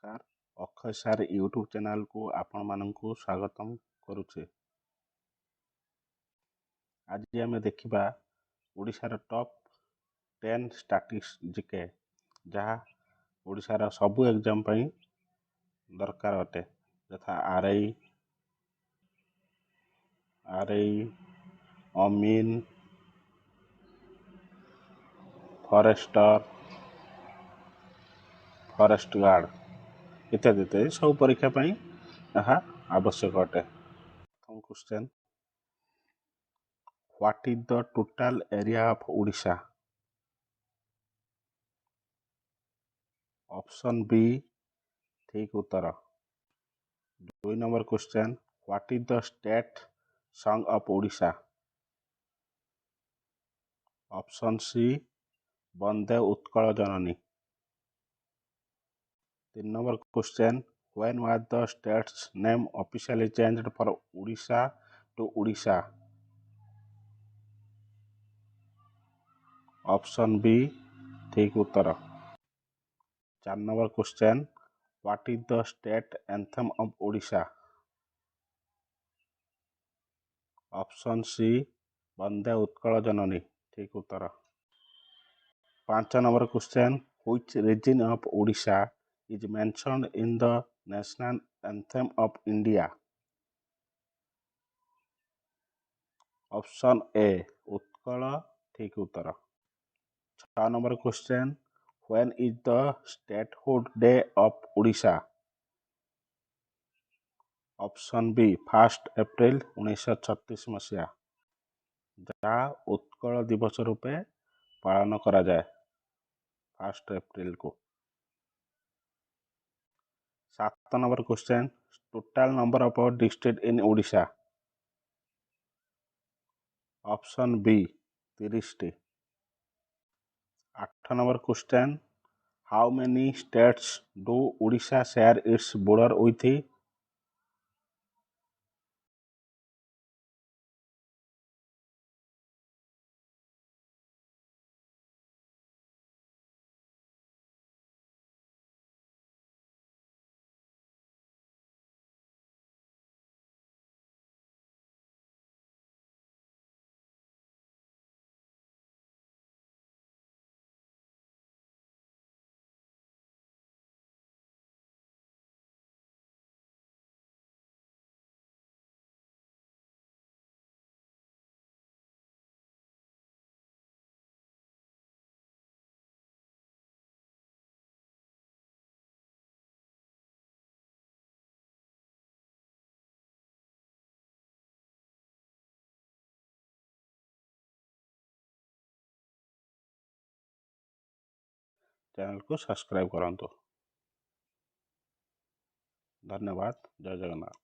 ନମସ୍କାର। ଅକ୍ଷୟ sir YouTube ଚ୍ୟାନେଲକୁ ଆପଣମାନଙ୍କୁ ସ୍ୱାଗତମ କରୁଛେ। ଆଜି ଆମେ ଦେଖିବା ଓଡ଼ିଶାର ଟପ୍ 10 ଷ୍ଟାଟିଷ୍ଟିକ୍ସ ଜିକେ, ଯାହା ଓଡ଼ିଶାର ସବୁ ଏକ୍ଜାମ୍ ପାଇଁ ଦରକାର ଅଟେ, ଯଥା ଆର୍ଆଇ, ଅମିନ୍, ଫରେଷ୍ଟ ଗାର୍ଡ ଇତ୍ୟାଦି ଇତ୍ୟାଦି ସବୁ ପରୀକ୍ଷା ପାଇଁ ଏହା ଆବଶ୍ୟକ ଅଟେ। ପ୍ରଥମ question, what is the total area of Odisha? Option B ଠିକ୍ ଉତ୍ତର। 2 number question, what is the state song of Odisha? Option C Vande Utkal Janani. 3 number question, when was the state's name officially changed from Odisha to Odisha? Option B ठीक उत्तर। 4 number question, what is the state anthem of Odisha? Option C बंदे उत्कल जननी ठीक उत्तर। 5 number question, which region of Odisha is mentioned in the national anthem of India? Option A Utkal ठीक उत्तर। 6 number question, when is the statehood day of Odisha? Option B 1 April 1936 ମସିହା, ଯାହା ଉତ୍କଳ ଦିବସ ରୂପେ ପାଳନ କରାଯାଏ 1 ଏପ୍ରିଲକୁ। 7 number question, total number of district in Odisha? Option B 30ଟି। 8 number question, how many states do Odisha share its border with? Channel को subscribe करंतु। धन्यवाद। जय जगन्नाथ।